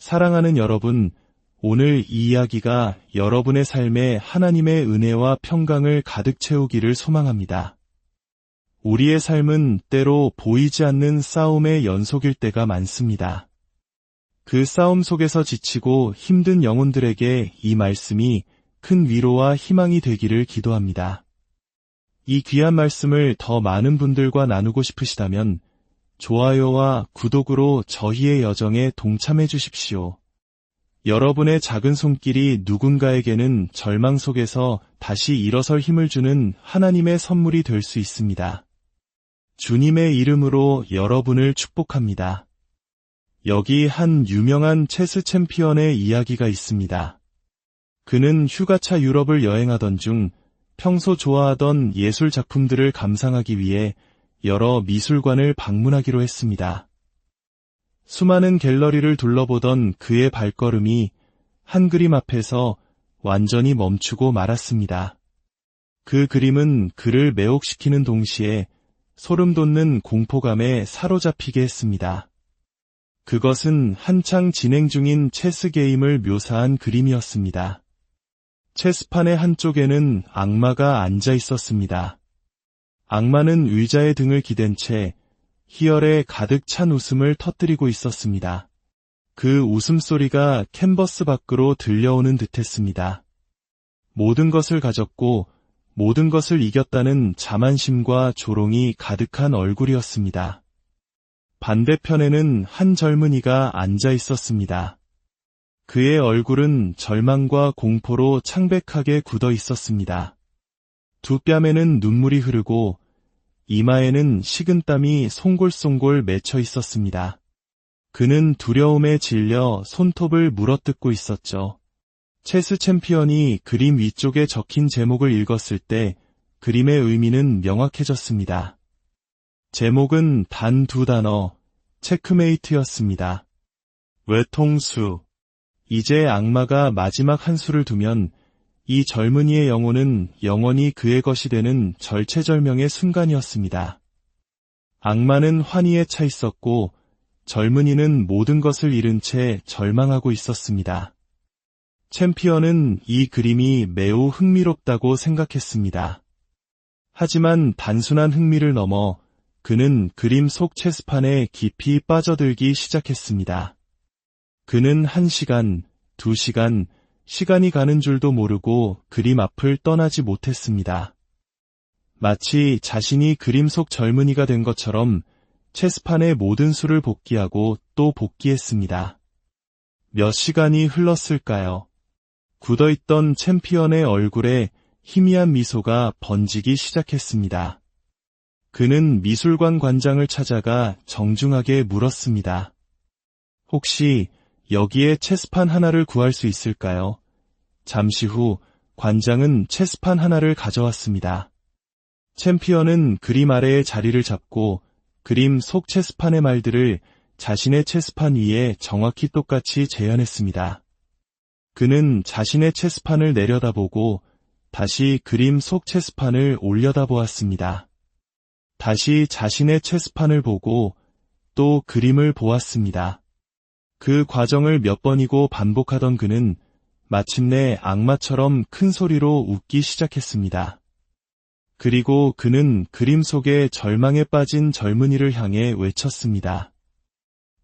사랑하는 여러분, 오늘 이 이야기가 여러분의 삶에 하나님의 은혜와 평강을 가득 채우기를 소망합니다. 우리의 삶은 때로 보이지 않는 싸움의 연속일 때가 많습니다. 그 싸움 속에서 지치고 힘든 영혼들에게 이 말씀이 큰 위로와 희망이 되기를 기도합니다. 이 귀한 말씀을 더 많은 분들과 나누고 싶으시다면 좋아요와 구독으로 저희의 여정에 동참해 주십시오. 여러분의 작은 손길이 누군가에게는 절망 속에서 다시 일어설 힘을 주는 하나님의 선물이 될 수 있습니다. 주님의 이름으로 여러분을 축복합니다. 여기 한 유명한 체스 챔피언의 이야기가 있습니다. 그는 휴가차 유럽을 여행하던 중 평소 좋아하던 예술 작품들을 감상하기 위해 여러 미술관을 방문하기로 했습니다. 수많은 갤러리를 둘러보던 그의 발걸음이 한 그림 앞에서 완전히 멈추고 말았습니다. 그 그림은 그를 매혹시키는 동시에 소름 돋는 공포감에 사로잡히게 했습니다. 그것은 한창 진행 중인 체스 게임을 묘사한 그림이었습니다. 체스판의 한쪽에는 악마가 앉아 있었습니다. 악마는 의자에 등을 기댄 채 희열에 가득 찬 웃음을 터뜨리고 있었습니다. 그 웃음소리가 캔버스 밖으로 들려오는 듯했습니다. 모든 것을 가졌고 모든 것을 이겼다는 자만심과 조롱이 가득한 얼굴이었습니다. 반대편에는 한 젊은이가 앉아 있었습니다. 그의 얼굴은 절망과 공포로 창백하게 굳어 있었습니다. 두 뺨에는 눈물이 흐르고 이마에는 식은땀이 송골송골 맺혀 있었습니다. 그는 두려움에 질려 손톱을 물어뜯고 있었죠. 체스 챔피언이 그림 위쪽에 적힌 제목을 읽었을 때 그림의 의미는 명확해졌습니다. 제목은 단 두 단어, 체크메이트였습니다. 외통수. 이제 악마가 마지막 한 수를 두면 이 젊은이의 영혼은 영원히 그의 것이 되는 절체절명의 순간이었습니다. 악마는 환희에 차 있었고 젊은이는 모든 것을 잃은 채 절망하고 있었습니다. 챔피언은 이 그림이 매우 흥미롭다고 생각했습니다. 하지만 단순한 흥미를 넘어 그는 그림 속 체스판에 깊이 빠져들기 시작했습니다. 그는 1시간, 2시간, 시간이 가는 줄도 모르고 그림 앞을 떠나지 못했습니다. 마치 자신이 그림 속 젊은이가 된 것처럼 체스판의 모든 수를 복기하고 또 복기했습니다. 몇 시간이 흘렀을까요? 굳어있던 챔피언의 얼굴에 희미한 미소가 번지기 시작했습니다. 그는 미술관 관장을 찾아가 정중하게 물었습니다. 혹시 여기에 체스판 하나를 구할 수 있을까요? 잠시 후 관장은 체스판 하나를 가져왔습니다. 챔피언은 그림 아래의 자리를 잡고 그림 속 체스판의 말들을 자신의 체스판 위에 정확히 똑같이 재현했습니다. 그는 자신의 체스판을 내려다보고 다시 그림 속 체스판을 올려다보았습니다. 다시 자신의 체스판을 보고 또 그림을 보았습니다. 그 과정을 몇 번이고 반복하던 그는 마침내 악마처럼 큰 소리로 웃기 시작했습니다. 그리고 그는 그림 속에 절망에 빠진 젊은이를 향해 외쳤습니다.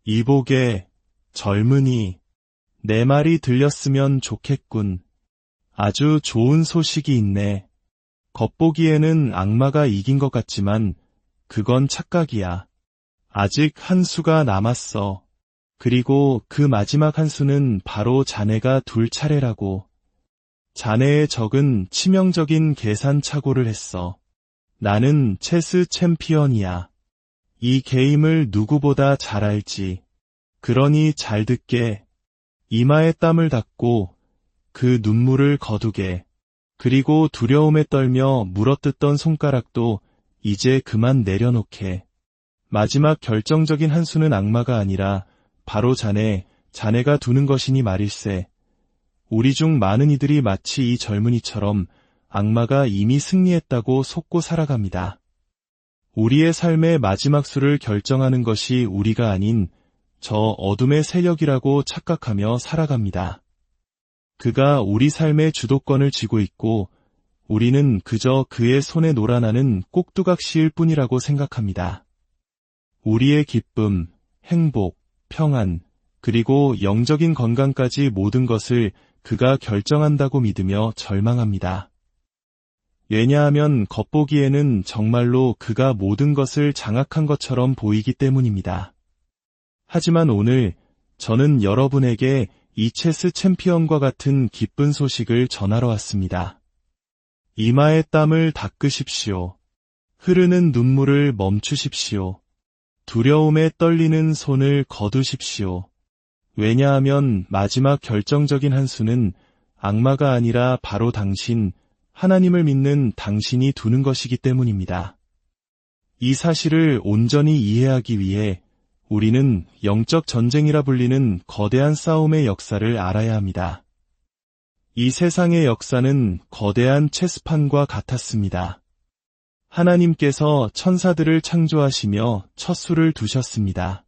이보게, 젊은이, 내 말이 들렸으면 좋겠군. 아주 좋은 소식이 있네. 겉보기에는 악마가 이긴 것 같지만 그건 착각이야. 아직 한 수가 남았어. 그리고 그 마지막 한 수는 바로 자네가 둘 차례라고. 자네의 적은 치명적인 계산 착오를 했어. 나는 체스 챔피언이야. 이 게임을 누구보다 잘 알지. 그러니 잘 듣게. 이마에 땀을 닦고 그 눈물을 거두게. 그리고 두려움에 떨며 물어뜯던 손가락도 이제 그만 내려놓게. 마지막 결정적인 한 수는 악마가 아니라 바로 자네가 두는 것이니 말일세. 우리 중 많은 이들이 마치 이 젊은이처럼 악마가 이미 승리했다고 속고 살아갑니다. 우리의 삶의 마지막 수를 결정하는 것이 우리가 아닌 저 어둠의 세력이라고 착각하며 살아갑니다. 그가 우리 삶의 주도권을 쥐고 있고 우리는 그저 그의 손에 놀아나는 꼭두각시일 뿐이라고 생각합니다. 우리의 기쁨, 행복, 평안, 그리고 영적인 건강까지 모든 것을 그가 결정한다고 믿으며 절망합니다. 왜냐하면 겉보기에는 정말로 그가 모든 것을 장악한 것처럼 보이기 때문입니다. 하지만 오늘 저는 여러분에게 이 체스 챔피언과 같은 기쁜 소식을 전하러 왔습니다. 이마의 땀을 닦으십시오. 흐르는 눈물을 멈추십시오. 두려움에 떨리는 손을 거두십시오. 왜냐하면 마지막 결정적인 한 수는 악마가 아니라 바로 당신, 하나님을 믿는 당신이 두는 것이기 때문입니다. 이 사실을 온전히 이해하기 위해 우리는 영적 전쟁이라 불리는 거대한 싸움의 역사를 알아야 합니다. 이 세상의 역사는 거대한 체스판과 같았습니다. 하나님께서 천사들을 창조하시며 첫 수를 두셨습니다.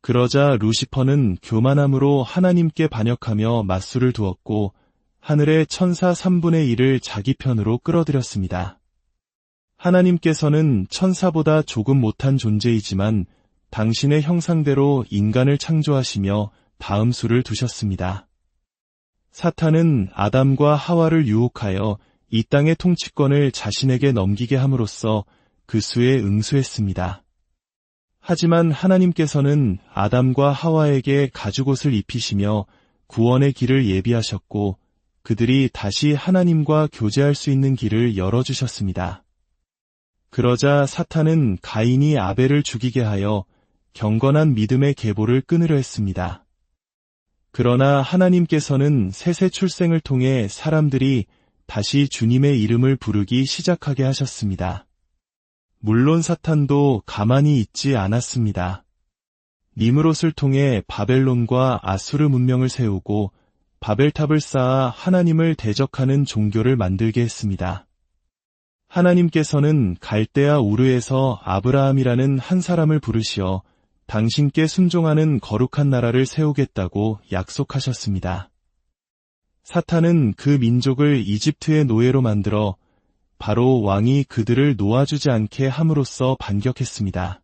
그러자 루시퍼는 교만함으로 하나님께 반역하며 맞수를 두었고 하늘의 천사 3분의 1을 자기 편으로 끌어들였습니다. 하나님께서는 천사보다 조금 못한 존재이지만 당신의 형상대로 인간을 창조하시며 다음 수를 두셨습니다. 사탄은 아담과 하와를 유혹하여 이 땅의 통치권을 자신에게 넘기게 함으로써 그 수에 응수했습니다. 하지만 하나님께서는 아담과 하와에게 가죽옷을 입히시며 구원의 길을 예비하셨고 그들이 다시 하나님과 교제할 수 있는 길을 열어주셨습니다. 그러자 사탄은 가인이 아벨을 죽이게 하여 경건한 믿음의 계보를 끊으려 했습니다. 그러나 하나님께서는 셋의 출생을 통해 사람들이 다시 주님의 이름을 부르기 시작하게 하셨습니다. 물론 사탄도 가만히 있지 않았습니다. 니므롯을 통해 바벨론과 아수르 문명을 세우고 바벨탑을 쌓아 하나님을 대적하는 종교를 만들게 했습니다. 하나님께서는 갈대아 우르에서 아브라함이라는 한 사람을 부르시어 당신께 순종하는 거룩한 나라를 세우겠다고 약속하셨습니다. 사탄은 그 민족을 이집트의 노예로 만들어 바로 왕이 그들을 놓아주지 않게 함으로써 반격했습니다.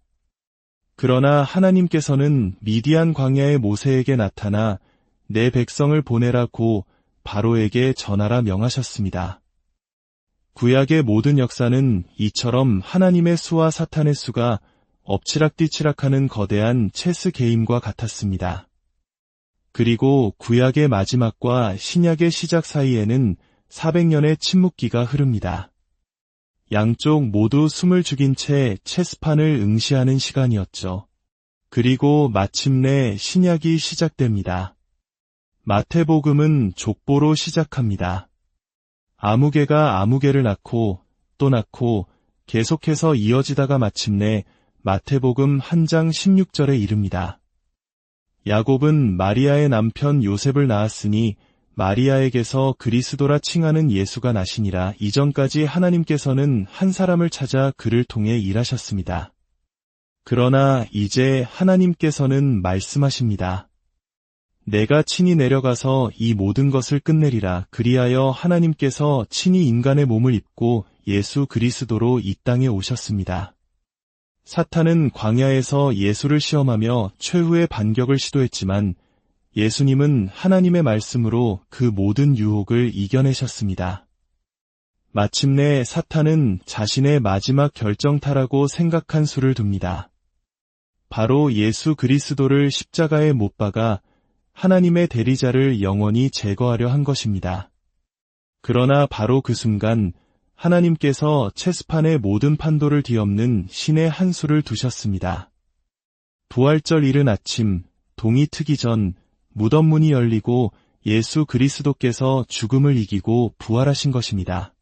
그러나 하나님께서는 미디안 광야의 모세에게 나타나 내 백성을 보내라고 바로에게 전하라 명하셨습니다. 구약의 모든 역사는 이처럼 하나님의 수와 사탄의 수가 엎치락뒤치락하는 거대한 체스 게임과 같았습니다. 그리고 구약의 마지막과 신약의 시작 사이에는 400년의 침묵기가 흐릅니다. 양쪽 모두 숨을 죽인 채 체스판을 응시하는 시간이었죠. 그리고 마침내 신약이 시작됩니다. 마태복음은 족보로 시작합니다. 아무개가 아무개를 낳고 또 낳고 계속해서 이어지다가 마침내 마태복음 1장 16절에 이릅니다. 야곱은 마리아의 남편 요셉을 낳았으니 마리아에게서 그리스도라 칭하는 예수가 나시니라. 이전까지 하나님께서는 한 사람을 찾아 그를 통해 일하셨습니다. 그러나 이제 하나님께서는 말씀하십니다. 내가 친히 내려가서 이 모든 것을 끝내리라. 그리하여 하나님께서 친히 인간의 몸을 입고 예수 그리스도로 이 땅에 오셨습니다. 사탄은 광야에서 예수를 시험하며 최후의 반격을 시도했지만 예수님은 하나님의 말씀으로 그 모든 유혹을 이겨내셨습니다. 마침내 사탄은 자신의 마지막 결정타라고 생각한 수를 둡니다. 바로 예수 그리스도를 십자가에 못 박아 하나님의 대리자를 영원히 제거하려 한 것입니다. 그러나 바로 그 순간 하나님께서 체스판의 모든 판도를 뒤엎는 신의 한 수를 두셨습니다. 부활절 이른 아침, 동이 트기 전 무덤 문이 열리고 예수 그리스도께서 죽음을 이기고 부활하신 것입니다.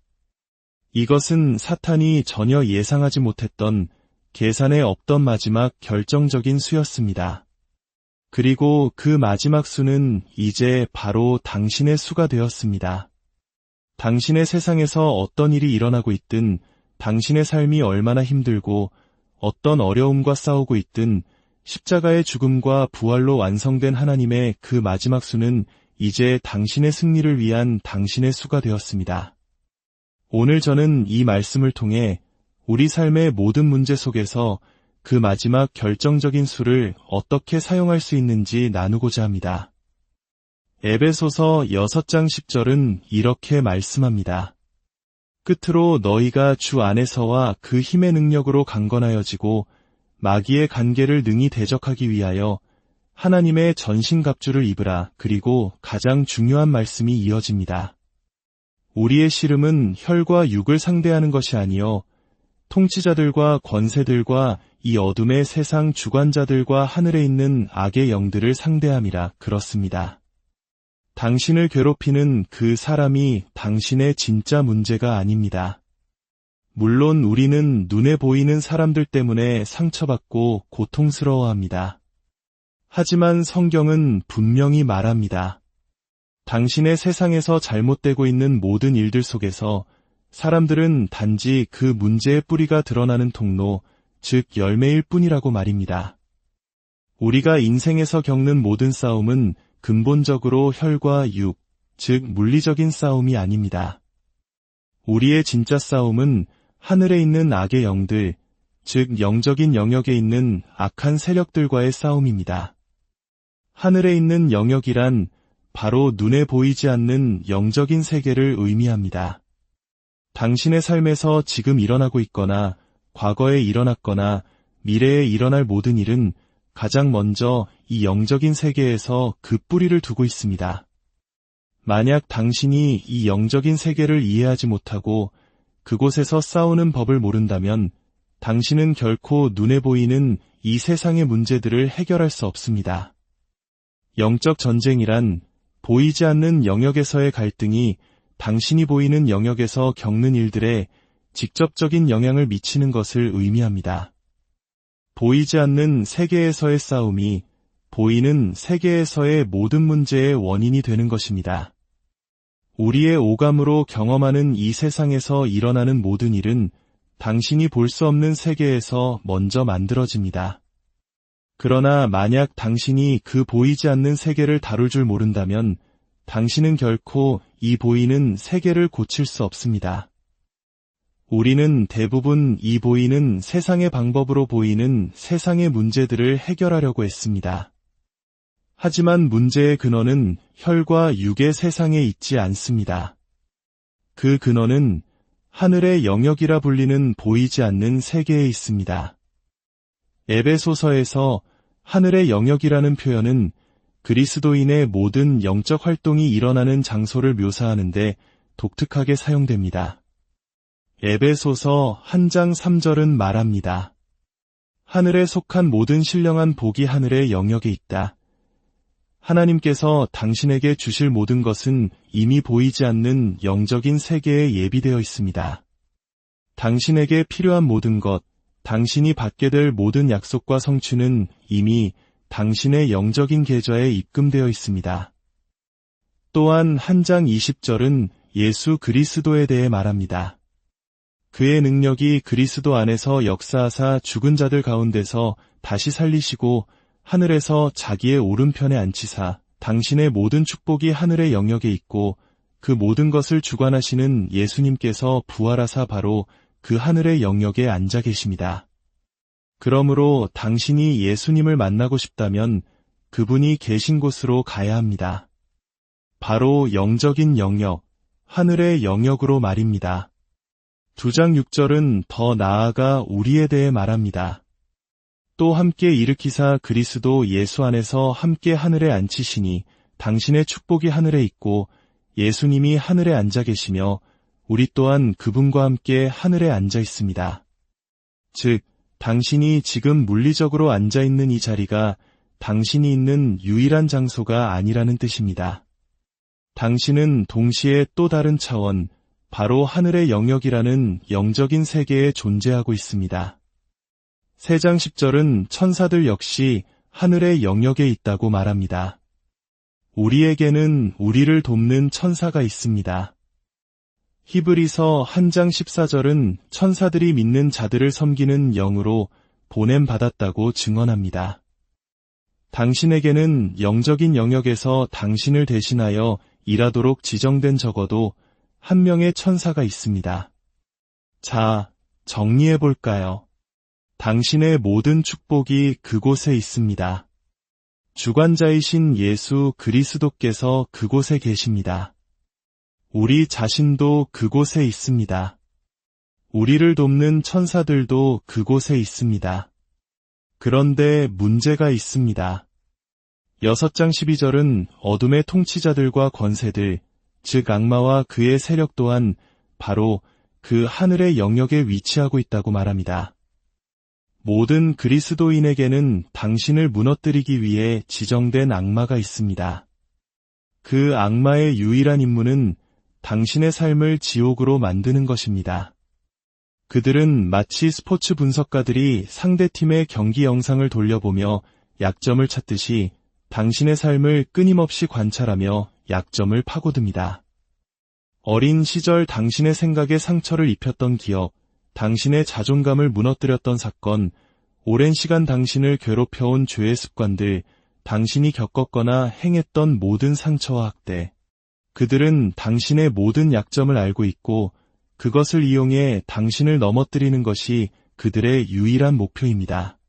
이것은 사탄이 전혀 예상하지 못했던 계산에 없던 마지막 결정적인 수였습니다. 그리고 그 마지막 수는 이제 바로 당신의 수가 되었습니다. 당신의 세상에서 어떤 일이 일어나고 있든, 당신의 삶이 얼마나 힘들고 어떤 어려움과 싸우고 있든 십자가의 죽음과 부활로 완성된 하나님의 그 마지막 수는 이제 당신의 승리를 위한 당신의 수가 되었습니다. 오늘 저는 이 말씀을 통해 우리 삶의 모든 문제 속에서 그 마지막 결정적인 수를 어떻게 사용할 수 있는지 나누고자 합니다. 에베소서 6장 10절은 이렇게 말씀합니다. 끝으로 너희가 주 안에서와 그 힘의 능력으로 강건하여지고 마귀의 간계를 능히 대적하기 위하여 하나님의 전신갑주를 입으라. 그리고 가장 중요한 말씀이 이어집니다. 우리의 씨름은 혈과 육을 상대하는 것이 아니요 통치자들과 권세들과 이 어둠의 세상 주관자들과 하늘에 있는 악의 영들을 상대함이라. 그렇습니다. 당신을 괴롭히는 그 사람이 당신의 진짜 문제가 아닙니다. 물론 우리는 눈에 보이는 사람들 때문에 상처받고 고통스러워합니다. 하지만 성경은 분명히 말합니다. 당신의 세상에서 잘못되고 있는 모든 일들 속에서 사람들은 단지 그 문제의 뿌리가 드러나는 통로, 즉 열매일 뿐이라고 말입니다. 우리가 인생에서 겪는 모든 싸움은 근본적으로 혈과 육, 즉 물리적인 싸움이 아닙니다. 우리의 진짜 싸움은 하늘에 있는 악의 영들, 즉 영적인 영역에 있는 악한 세력들과의 싸움입니다. 하늘에 있는 영역이란 바로 눈에 보이지 않는 영적인 세계를 의미합니다. 당신의 삶에서 지금 일어나고 있거나 과거에 일어났거나 미래에 일어날 모든 일은 가장 먼저 이 영적인 세계에서 그 뿌리를 두고 있습니다. 만약 당신이 이 영적인 세계를 이해하지 못하고 그곳에서 싸우는 법을 모른다면 당신은 결코 눈에 보이는 이 세상의 문제들을 해결할 수 없습니다. 영적 전쟁이란 보이지 않는 영역에서의 갈등이 당신이 보이는 영역에서 겪는 일들에 직접적인 영향을 미치는 것을 의미합니다. 보이지 않는 세계에서의 싸움이 보이는 세계에서의 모든 문제의 원인이 되는 것입니다. 우리의 오감으로 경험하는 이 세상에서 일어나는 모든 일은 당신이 볼 수 없는 세계에서 먼저 만들어집니다. 그러나 만약 당신이 그 보이지 않는 세계를 다룰 줄 모른다면 당신은 결코 이 보이는 세계를 고칠 수 없습니다. 우리는 대부분 이 보이는 세상의 방법으로 보이는 세상의 문제들을 해결하려고 했습니다. 하지만 문제의 근원은 혈과 육의 세상에 있지 않습니다. 그 근원은 하늘의 영역이라 불리는 보이지 않는 세계에 있습니다. 에베소서에서 하늘의 영역이라는 표현은 그리스도인의 모든 영적 활동이 일어나는 장소를 묘사하는데 독특하게 사용됩니다. 에베소서 1장 3절은 말합니다. 하늘에 속한 모든 신령한 복이 하늘의 영역에 있다. 하나님께서 당신에게 주실 모든 것은 이미 보이지 않는 영적인 세계에 예비되어 있습니다. 당신에게 필요한 모든 것, 당신이 받게 될 모든 약속과 성취는 이미 당신의 영적인 계좌에 입금되어 있습니다. 또한 1장 20절은 예수 그리스도에 대해 말합니다. 그의 능력이 그리스도 안에서 역사하사 죽은 자들 가운데서 다시 살리시고 하늘에서 자기의 오른편에 앉히사 당신의 모든 축복이 하늘의 영역에 있고 그 모든 것을 주관하시는 예수님께서 부활하사 바로 그 하늘의 영역에 앉아 계십니다. 그러므로 당신이 예수님을 만나고 싶다면 그분이 계신 곳으로 가야 합니다. 바로 영적인 영역, 하늘의 영역으로 말입니다. 2장 6절은 더 나아가 우리에 대해 말합니다. 또 함께 일으키사 그리스도 예수 안에서 함께 하늘에 앉히시니 당신의 축복이 하늘에 있고 예수님이 하늘에 앉아 계시며 우리 또한 그분과 함께 하늘에 앉아 있습니다. 즉, 당신이 지금 물리적으로 앉아 있는 이 자리가 당신이 있는 유일한 장소가 아니라는 뜻입니다. 당신은 동시에 또 다른 차원, 바로 하늘의 영역이라는 영적인 세계에 존재하고 있습니다. 3장 10절은 천사들 역시 하늘의 영역에 있다고 말합니다. 우리에게는 우리를 돕는 천사가 있습니다. 히브리서 1장 14절은 천사들이 믿는 자들을 섬기는 영으로 보냄받았다고 증언합니다. 당신에게는 영적인 영역에서 당신을 대신하여 일하도록 지정된 적어도 한 명의 천사가 있습니다. 자, 정리해볼까요? 당신의 모든 축복이 그곳에 있습니다. 주관자이신 예수 그리스도께서 그곳에 계십니다. 우리 자신도 그곳에 있습니다. 우리를 돕는 천사들도 그곳에 있습니다. 그런데 문제가 있습니다. 6장 12절은 어둠의 통치자들과 권세들, 즉 악마와 그의 세력 또한 바로 그 하늘의 영역에 위치하고 있다고 말합니다. 모든 그리스도인에게는 당신을 무너뜨리기 위해 지정된 악마가 있습니다. 그 악마의 유일한 임무는 당신의 삶을 지옥으로 만드는 것입니다. 그들은 마치 스포츠 분석가들이 상대팀의 경기 영상을 돌려보며 약점을 찾듯이 당신의 삶을 끊임없이 관찰하며 약점을 파고듭니다. 어린 시절 당신의 생각에 상처를 입혔던 기억, 당신의 자존감을 무너뜨렸던 사건, 오랜 시간 당신을 괴롭혀온 죄의 습관들, 당신이 겪었거나 행했던 모든 상처와 학대. 그들은 당신의 모든 약점을 알고 있고 그것을 이용해 당신을 넘어뜨리는 것이 그들의 유일한 목표입니다.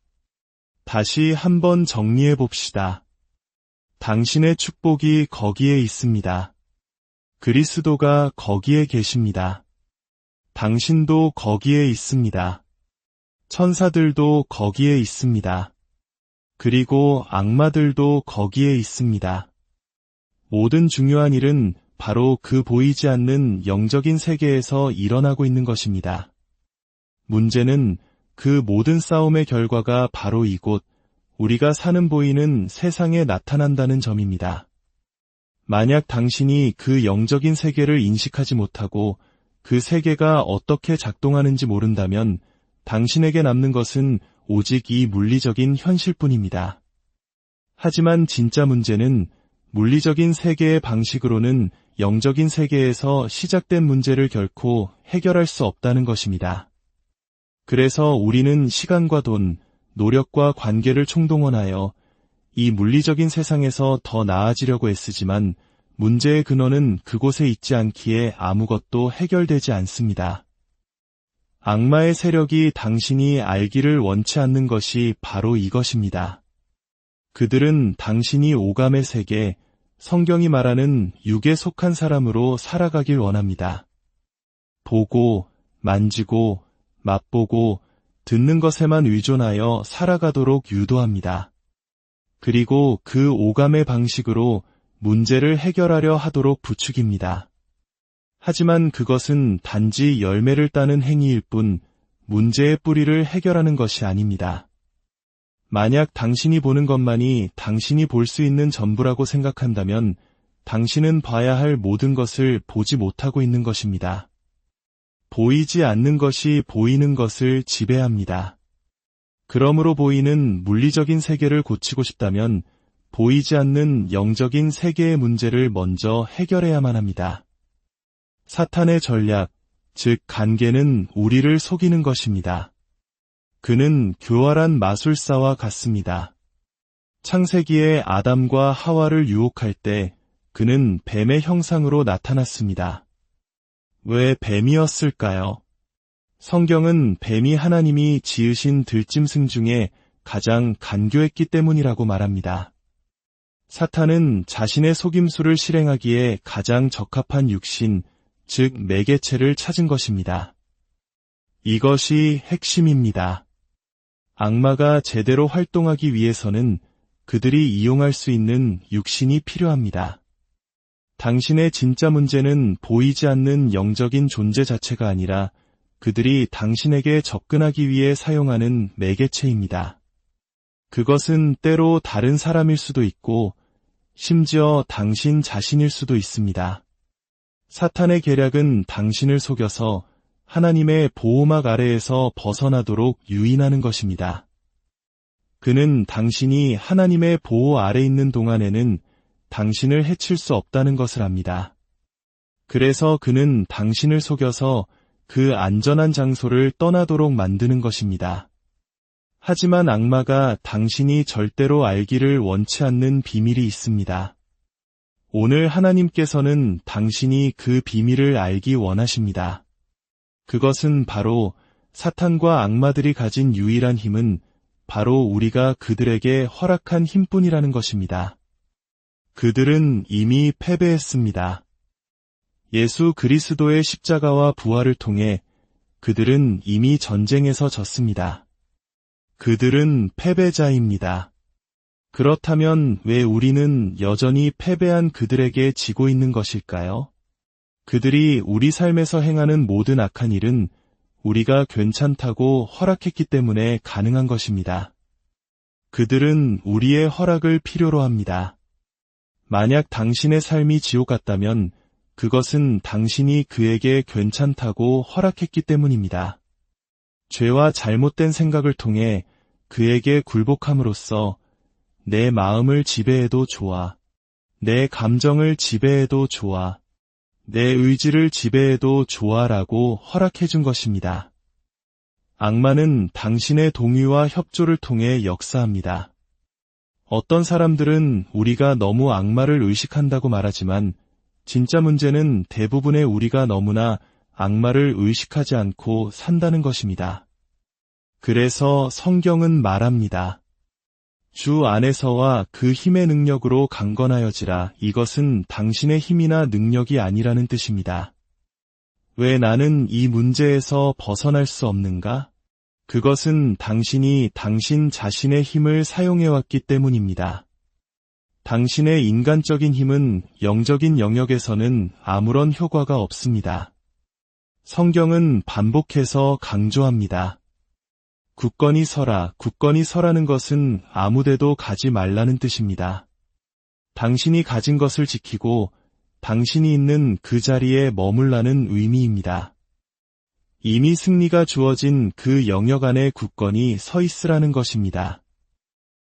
다시 한번 정리해 봅시다. 당신의 축복이 거기에 있습니다. 그리스도가 거기에 계십니다. 당신도 거기에 있습니다. 천사들도 거기에 있습니다. 그리고 악마들도 거기에 있습니다. 모든 중요한 일은 바로 그 보이지 않는 영적인 세계에서 일어나고 있는 것입니다. 문제는 그 모든 싸움의 결과가 바로 이곳, 우리가 사는 보이는 세상에 나타난다는 점입니다. 만약 당신이 그 영적인 세계를 인식하지 못하고 그 세계가 어떻게 작동하는지 모른다면 당신에게 남는 것은 오직 이 물리적인 현실뿐입니다. 하지만 진짜 문제는 물리적인 세계의 방식으로는 영적인 세계에서 시작된 문제를 결코 해결할 수 없다는 것입니다. 그래서 우리는 시간과 돈, 노력과 관계를 총동원하여 이 물리적인 세상에서 더 나아지려고 애쓰지만 문제의 근원은 그곳에 있지 않기에 아무것도 해결되지 않습니다. 악마의 세력이 당신이 알기를 원치 않는 것이 바로 이것입니다. 그들은 당신이 오감의 세계, 성경이 말하는 육에 속한 사람으로 살아가길 원합니다. 보고, 만지고, 맛보고, 듣는 것에만 의존하여 살아가도록 유도합니다. 그리고 그 오감의 방식으로 문제를 해결하려 하도록 부추깁니다. 하지만 그것은 단지 열매를 따는 행위일 뿐 문제의 뿌리를 해결하는 것이 아닙니다. 만약 당신이 보는 것만이 당신이 볼 수 있는 전부라고 생각한다면 당신은 봐야 할 모든 것을 보지 못하고 있는 것입니다. 보이지 않는 것이 보이는 것을 지배합니다. 그러므로 보이는 물리적인 세계를 고치고 싶다면 보이지 않는 영적인 세계의 문제를 먼저 해결해야만 합니다. 사탄의 전략, 즉 관계는 우리를 속이는 것입니다. 그는 교활한 마술사와 같습니다. 창세기에 아담과 하와를 유혹할 때 그는 뱀의 형상으로 나타났습니다. 왜 뱀이었을까요? 성경은 뱀이 하나님이 지으신 들짐승 중에 가장 간교했기 때문이라고 말합니다. 사탄은 자신의 속임수를 실행하기에 가장 적합한 육신, 즉 매개체를 찾은 것입니다. 이것이 핵심입니다. 악마가 제대로 활동하기 위해서는 그들이 이용할 수 있는 육신이 필요합니다. 당신의 진짜 문제는 보이지 않는 영적인 존재 자체가 아니라 그들이 당신에게 접근하기 위해 사용하는 매개체입니다. 그것은 때로 다른 사람일 수도 있고 심지어 당신 자신일 수도 있습니다. 사탄의 계략은 당신을 속여서 하나님의 보호막 아래에서 벗어나도록 유인하는 것입니다. 그는 당신이 하나님의 보호 아래 있는 동안에는 당신을 해칠 수 없다는 것을 압니다. 그래서 그는 당신을 속여서 그 안전한 장소를 떠나도록 만드는 것입니다. 하지만 악마가 당신이 절대로 알기를 원치 않는 비밀이 있습니다. 오늘 하나님께서는 당신이 그 비밀을 알기 원하십니다. 그것은 바로 사탄과 악마들이 가진 유일한 힘은 바로 우리가 그들에게 허락한 힘뿐이라는 것입니다. 그들은 이미 패배했습니다. 예수 그리스도의 십자가와 부활을 통해 그들은 이미 전쟁에서 졌습니다. 그들은 패배자입니다. 그렇다면 왜 우리는 여전히 패배한 그들에게 지고 있는 것일까요? 그들이 우리 삶에서 행하는 모든 악한 일은 우리가 괜찮다고 허락했기 때문에 가능한 것입니다. 그들은 우리의 허락을 필요로 합니다. 만약 당신의 삶이 지옥 같다면 그것은 당신이 그에게 괜찮다고 허락했기 때문입니다. 죄와 잘못된 생각을 통해 그에게 굴복함으로써 내 마음을 지배해도 좋아, 내 감정을 지배해도 좋아, 내 의지를 지배해도 좋아라고 허락해준 것입니다. 악마는 당신의 동의와 협조를 통해 역사합니다. 어떤 사람들은 우리가 너무 악마를 의식한다고 말하지만 진짜 문제는 대부분의 우리가 너무나 악마를 의식하지 않고 산다는 것입니다. 그래서 성경은 말합니다. 주 안에서와 그 힘의 능력으로 강건하여지라. 이것은 당신의 힘이나 능력이 아니라는 뜻입니다. 왜 나는 이 문제에서 벗어날 수 없는가? 그것은 당신이 당신 자신의 힘을 사용해왔기 때문입니다. 당신의 인간적인 힘은 영적인 영역에서는 아무런 효과가 없습니다. 성경은 반복해서 강조합니다. 굳건히 서라. 굳건히 서라는 것은 아무데도 가지 말라는 뜻입니다. 당신이 가진 것을 지키고 당신이 있는 그 자리에 머물라는 의미입니다. 이미 승리가 주어진 그 영역 안에 굳건히 서 있으라는 것입니다.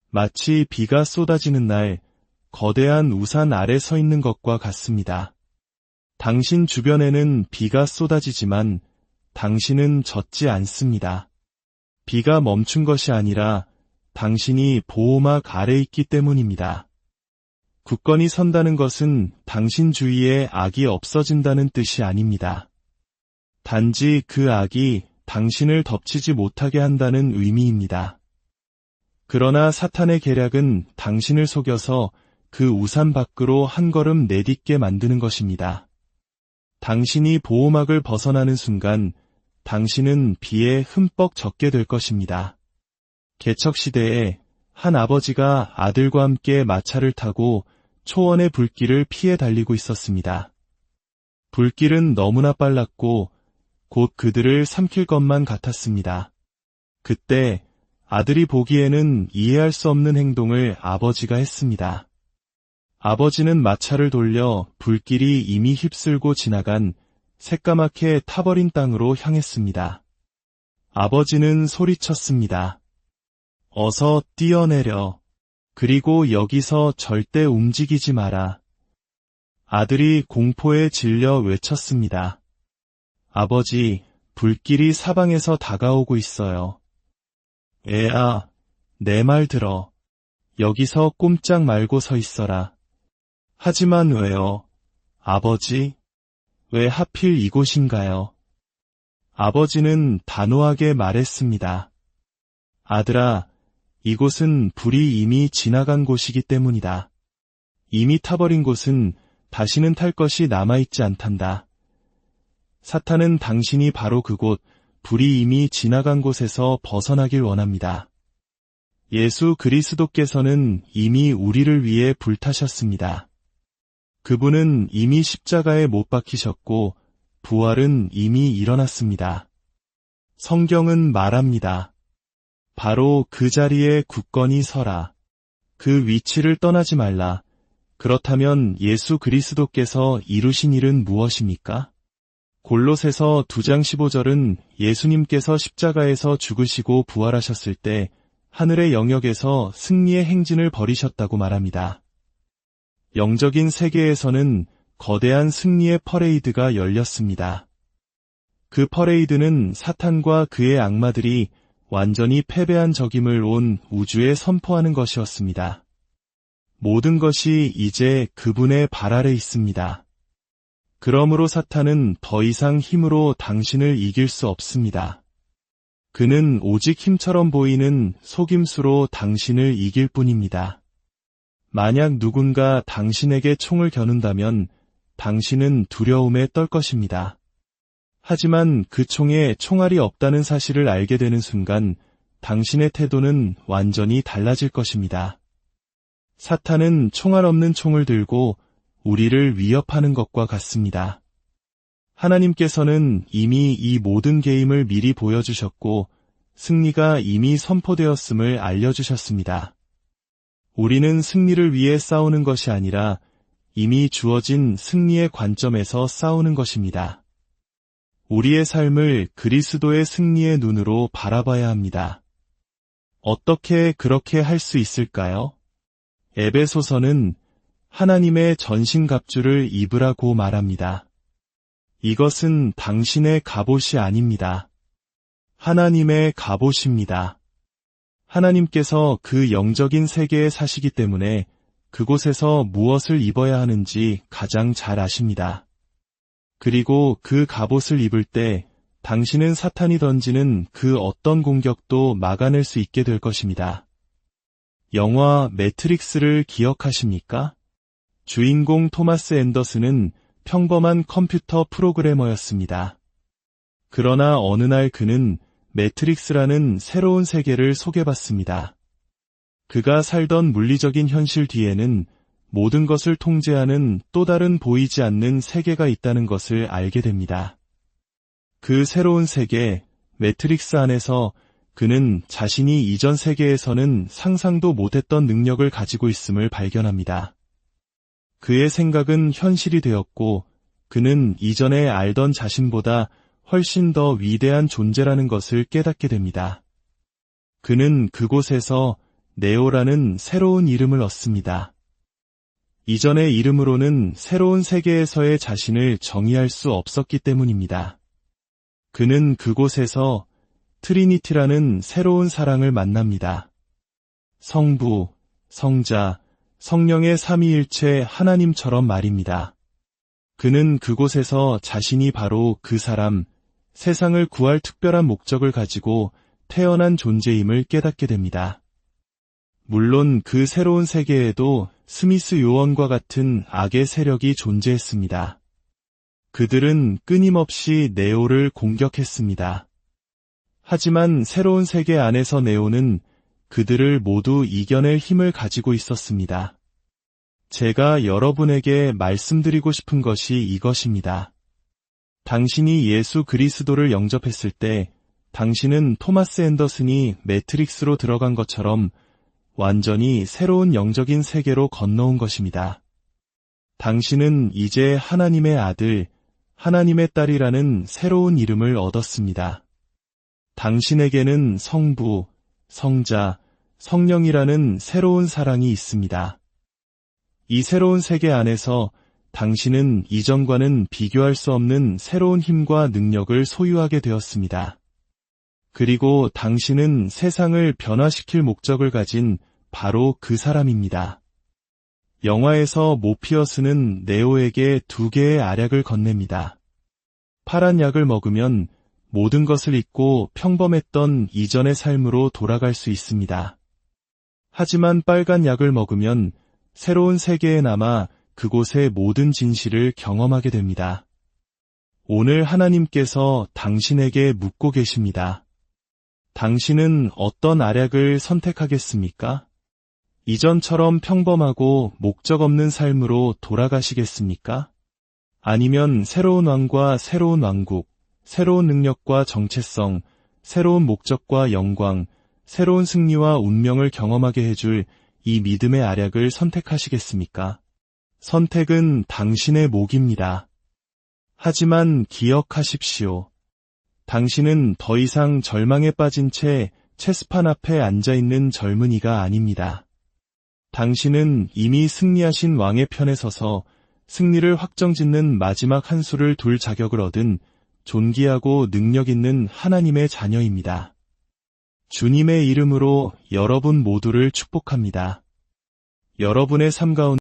마치 비가 쏟아지는 날 거대한 우산 아래 서 있는 것과 같습니다. 당신 주변에는 비가 쏟아지지만 당신은 젖지 않습니다. 비가 멈춘 것이 아니라 당신이 보호막 아래 있기 때문입니다. 굳건히 선다는 것은 당신 주위에 악이 없어진다는 뜻이 아닙니다. 단지 그 악이 당신을 덮치지 못하게 한다는 의미입니다. 그러나 사탄의 계략은 당신을 속여서 그 우산 밖으로 한 걸음 내딛게 만드는 것입니다. 당신이 보호막을 벗어나는 순간 당신은 비에 흠뻑 젖게 될 것입니다. 개척시대에 한 아버지가 아들과 함께 마차를 타고 초원의 불길을 피해 달리고 있었습니다. 불길은 너무나 빨랐고 곧 그들을 삼킬 것만 같았습니다. 그때 아들이 보기에는 이해할 수 없는 행동을 아버지가 했습니다. 아버지는 마차를 돌려 불길이 이미 휩쓸고 지나간 새까맣게 타버린 땅으로 향했습니다. 아버지는 소리쳤습니다. 어서 뛰어내려. 그리고 여기서 절대 움직이지 마라. 아들이 공포에 질려 외쳤습니다. 아버지, 불길이 사방에서 다가오고 있어요. 애아, 내 말 들어. 여기서 꼼짝 말고 서 있어라. 하지만 왜요? 아버지? 왜 하필 이곳인가요? 아버지는 단호하게 말했습니다. 아들아, 이곳은 불이 이미 지나간 곳이기 때문이다. 이미 타버린 곳은 다시는 탈 것이 남아있지 않단다. 사탄은 당신이 바로 그곳, 불이 이미 지나간 곳에서 벗어나길 원합니다. 예수 그리스도께서는 이미 우리를 위해 불타셨습니다. 그분은 이미 십자가에 못 박히셨고 부활은 이미 일어났습니다. 성경은 말합니다. 바로 그 자리에 굳건히 서라. 그 위치를 떠나지 말라. 그렇다면 예수 그리스도께서 이루신 일은 무엇입니까? 골로새서 2장 15절은 예수님께서 십자가에서 죽으시고 부활하셨을 때 하늘의 영역에서 승리의 행진을 벌이셨다고 말합니다. 영적인 세계에서는 거대한 승리의 퍼레이드가 열렸습니다. 그 퍼레이드는 사탄과 그의 악마들이 완전히 패배한 적임을 온 우주에 선포하는 것이었습니다. 모든 것이 이제 그분의 발 아래 있습니다. 그러므로 사탄은 더 이상 힘으로 당신을 이길 수 없습니다. 그는 오직 힘처럼 보이는 속임수로 당신을 이길 뿐입니다. 만약 누군가 당신에게 총을 겨눈다면 당신은 두려움에 떨 것입니다. 하지만 그 총에 총알이 없다는 사실을 알게 되는 순간 당신의 태도는 완전히 달라질 것입니다. 사탄은 총알 없는 총을 들고 우리를 위협하는 것과 같습니다. 하나님께서는 이미 이 모든 게임을 미리 보여주셨고 승리가 이미 선포되었음을 알려주셨습니다. 우리는 승리를 위해 싸우는 것이 아니라 이미 주어진 승리의 관점에서 싸우는 것입니다. 우리의 삶을 그리스도의 승리의 눈으로 바라봐야 합니다. 어떻게 그렇게 할 수 있을까요? 에베소서는 하나님의 전신갑주를 입으라고 말합니다. 이것은 당신의 갑옷이 아닙니다. 하나님의 갑옷입니다. 하나님께서 그 영적인 세계에 사시기 때문에 그곳에서 무엇을 입어야 하는지 가장 잘 아십니다. 그리고 그 갑옷을 입을 때 당신은 사탄이 던지는 그 어떤 공격도 막아낼 수 있게 될 것입니다. 영화 매트릭스를 기억하십니까? 주인공 토마스 앤더슨은 평범한 컴퓨터 프로그래머였습니다. 그러나 어느 날 그는 매트릭스라는 새로운 세계를 소개받습니다. 그가 살던 물리적인 현실 뒤에는 모든 것을 통제하는 또 다른 보이지 않는 세계가 있다는 것을 알게 됩니다. 그 새로운 세계, 매트릭스 안에서 그는 자신이 이전 세계에서는 상상도 못했던 능력을 가지고 있음을 발견합니다. 그의 생각은 현실이 되었고 그는 이전에 알던 자신보다 훨씬 더 위대한 존재라는 것을 깨닫게 됩니다. 그는 그곳에서 네오라는 새로운 이름을 얻습니다. 이전의 이름으로는 새로운 세계에서의 자신을 정의할 수 없었기 때문입니다. 그는 그곳에서 트리니티라는 새로운 사랑을 만납니다. 성부, 성자, 성령의 삼위일체 하나님처럼 말입니다. 그는 그곳에서 자신이 바로 그 사람, 세상을 구할 특별한 목적을 가지고 태어난 존재임을 깨닫게 됩니다. 물론 그 새로운 세계에도 스미스 요원과 같은 악의 세력이 존재했습니다. 그들은 끊임없이 네오를 공격했습니다. 하지만 새로운 세계 안에서 네오는 그들을 모두 이겨낼 힘을 가지고 있었습니다. 제가 여러분에게 말씀드리고 싶은 것이 이것입니다. 당신이 예수 그리스도를 영접했을 때 당신은 토마스 앤더슨이 매트릭스로 들어간 것처럼 완전히 새로운 영적인 세계로 건너온 것입니다. 당신은 이제 하나님의 아들, 하나님의 딸이라는 새로운 이름을 얻었습니다. 당신에게는 성부, 성자, 성령이라는 새로운 사랑이 있습니다. 이 새로운 세계 안에서 당신은 이전과는 비교할 수 없는 새로운 힘과 능력을 소유하게 되었습니다. 그리고 당신은 세상을 변화시킬 목적을 가진 바로 그 사람입니다. 영화에서 모피어스는 네오에게 2개의 알약을 건넵니다. 파란 약을 먹으면 모든 것을 잊고 평범했던 이전의 삶으로 돌아갈 수 있습니다. 하지만 빨간 약을 먹으면 새로운 세계에 남아 그곳의 모든 진실을 경험하게 됩니다. 오늘 하나님께서 당신에게 묻고 계십니다. 당신은 어떤 알약을 선택하겠습니까? 이전처럼 평범하고 목적 없는 삶으로 돌아가시겠습니까? 아니면 새로운 왕과 새로운 왕국, 새로운 능력과 정체성, 새로운 목적과 영광, 새로운 승리와 운명을 경험하게 해줄 이 믿음의 알약을 선택하시겠습니까? 선택은 당신의 몫입니다. 하지만 기억하십시오. 당신은 더 이상 절망에 빠진 채 체스판 앞에 앉아있는 젊은이가 아닙니다. 당신은 이미 승리하신 왕의 편에 서서 승리를 확정짓는 마지막 한 수를 둘 자격을 얻은 존귀하고 능력 있는 하나님의 자녀입니다. 주님의 이름으로 여러분 모두를 축복합니다. 여러분의 삶 가운데